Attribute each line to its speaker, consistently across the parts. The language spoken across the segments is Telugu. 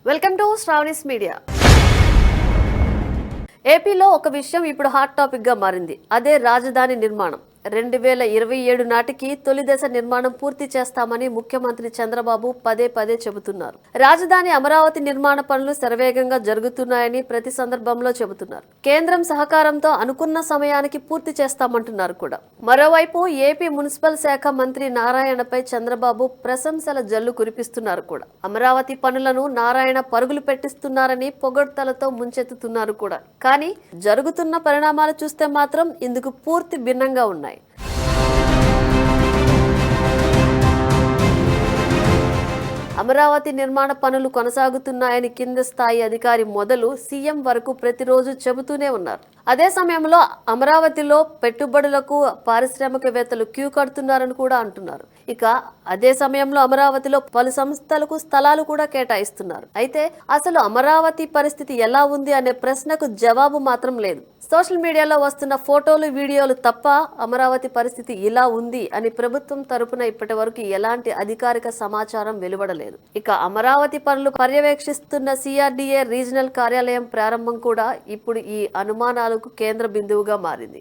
Speaker 1: Welcome to Sravani's media. ఏపీలో ఒక విషయం ఇప్పుడు హాట్ టాపిక్ గా మారింది. అదే రాజధాని నిర్మాణం. 2027 నాటికి తొలి దశ నిర్మాణం పూర్తి చేస్తామని ముఖ్యమంత్రి చంద్రబాబు పదే పదే చెబుతున్నారు. రాజధాని అమరావతి నిర్మాణ పనులు శరవేగంగా జరుగుతున్నాయని ప్రతి సందర్భంలో చెబుతున్నారు. కేంద్రం సహకారంతో అనుకున్న సమయానికి పూర్తి చేస్తామంటున్నారు కూడా. మరోవైపు ఏపీ మున్సిపల్ శాఖ మంత్రి నారాయణపై చంద్రబాబు ప్రశంసల జల్లు కురిపిస్తున్నారు కూడా. అమరావతి పనులను నారాయణ పరుగులు పెట్టిస్తున్నారని పొగడ్తలతో ముంచెత్తుతున్నారు కూడా. కానీ జరుగుతున్న పరిణామాలు చూస్తే మాత్రం ఇందుకు పూర్తి భిన్నంగా ఉన్నాయి. అమరావతి నిర్మాణ పనులు కొనసాగుతున్నాయని కింద స్థాయి అధికారి మొదలు సీఎం వరకు ప్రతిరోజు చెబుతూనే ఉన్నారు. అదే సమయంలో అమరావతిలో పెట్టుబడులకు పారిశ్రామికవేత్తలు క్యూ కడుతున్నారని కూడా అంటున్నారు. ఇక అదే సమయంలో అమరావతిలో పలు సంస్థలకు స్థలాలు కూడా కేటాయిస్తున్నారు. అయితే అసలు అమరావతి పరిస్థితి ఎలా ఉంది అనే ప్రశ్నకు జవాబు మాత్రం లేదు. సోషల్ మీడియాలో వస్తున్న ఫోటోలు, వీడియోలు తప్ప అమరావతి పరిస్థితి ఇలా ఉంది అని ప్రభుత్వం తరపున ఇప్పటి వరకు ఎలాంటి అధికారిక సమాచారం వెలువడలేదు. ఇక అమరావతి పనులు పర్యవేక్షిస్తున్న సిఆర్డీఏ రీజనల్ కార్యాలయం ప్రారంభం కూడా ఇప్పుడు ఈ అనుమానాలకు కేంద్ర బిందువుగా మారింది.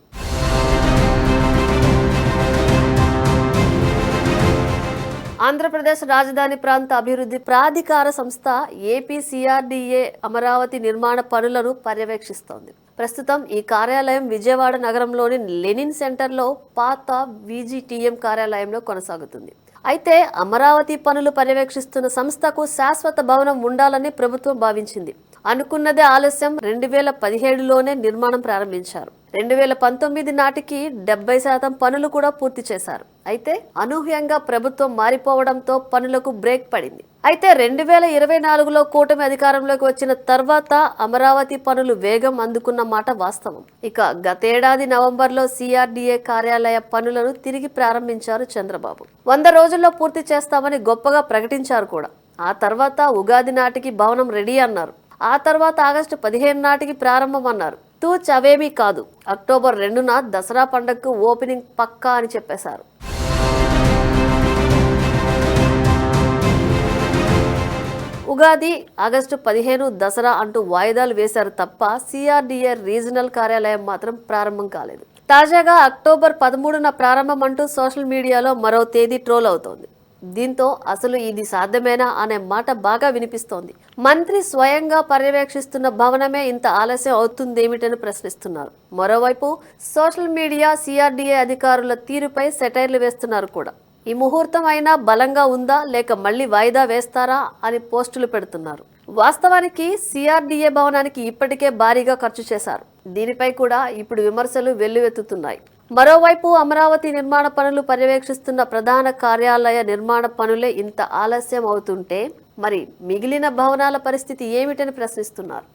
Speaker 1: ఆంధ్రప్రదేశ్ రాజధాని ప్రాంత అభివృద్ధి ప్రాధికార సంస్థ ఏపీ సిఆర్డీఏ అమరావతి నిర్మాణ పనులను పర్యవేక్షిస్తోంది. ప్రస్తుతం ఈ కార్యాలయం విజయవాడ నగరంలోని లెనిన్ సెంటర్లో పాత విజిటిఎం కార్యాలయంలో కొనసాగుతుంది. అయితే అమరావతి పనులు పర్యవేక్షిస్తున్న సంస్థకు శాశ్వత భవనం ఉండాలని ప్రభుత్వం భావించింది. అనుకున్నదే ఆలస్యం. 2017లోనే నిర్మాణం ప్రారంభించారు. 2019 నాటికి 70% పనులు కూడా పూర్తి చేశారు. అయితే అనూహ్యంగా ప్రభుత్వం మారిపోవడంతో పనులకు బ్రేక్ పడింది. అయితే 2024లో కూటమి అధికారంలోకి వచ్చిన తర్వాత అమరావతి పనులు వేగం అందుకున్న మాట వాస్తవం. ఇక గతేడాది నవంబర్లో సిఆర్డీఏ కార్యాలయ పనులను తిరిగి ప్రారంభించారు చంద్రబాబు. 100 రోజుల్లో పూర్తి చేస్తామని గొప్పగా ప్రకటించారు కూడా. ఆ తర్వాత ఉగాది నాటికి భవనం రెడీ అన్నారు. ఆ తర్వాత ఆగస్టు 15 నాటికి ప్రారంభం అన్నారు. తూచ్ అవేమీ కాదు. అక్టోబర్ 2న దసరా పండుగకు ఓపెనింగ్ పక్కా అని చెప్పేశారు. ఉగాది, ఆగస్టు 15 దసరా అంటూ వాయిదాలు వేశారు తప్ప సిఆర్డీఏ రీజనల్ కార్యాలయం మాత్రం ప్రారంభం కాలేదు. తాజాగా అక్టోబర్ 13న ప్రారంభం అంటూ సోషల్ మీడియాలో మరో తేదీ ట్రోల్ అవుతోంది. దీంతో అసలు ఇది సాధ్యమేనా అనే మాట బాగా వినిపిస్తోంది. మంత్రి స్వయంగా పర్యవేక్షిస్తున్న భవనమే ఇంత ఆలస్యం అవుతుందేమిటని ప్రశ్నిస్తున్నారు. మరోవైపు సోషల్ మీడియా సిఆర్డీఏ అధికారుల తీరుపై సెటైర్లు వేస్తున్నారు కూడా. ఈ ముహూర్తం అయినా బలంగా ఉందా లేక మళ్లీ వాయిదా వేస్తారా అని పోస్టులు పెడుతున్నారు. వాస్తవానికి సిఆర్డీఏ భవనానికి ఇప్పటికే భారీగా ఖర్చు చేశారు. దీనిపై కూడా ఇప్పుడు విమర్శలు వెల్లువెత్తుతున్నాయి. మరోవైపు అమరావతి నిర్మాణ పనులు పర్యవేక్షిస్తున్న ప్రధాన కార్యాలయ నిర్మాణ పనులే ఇంత ఆలస్యం అవుతుంటే మరి మిగిలిన భవనాల పరిస్థితి ఏమిటని ప్రశ్నిస్తున్నారు.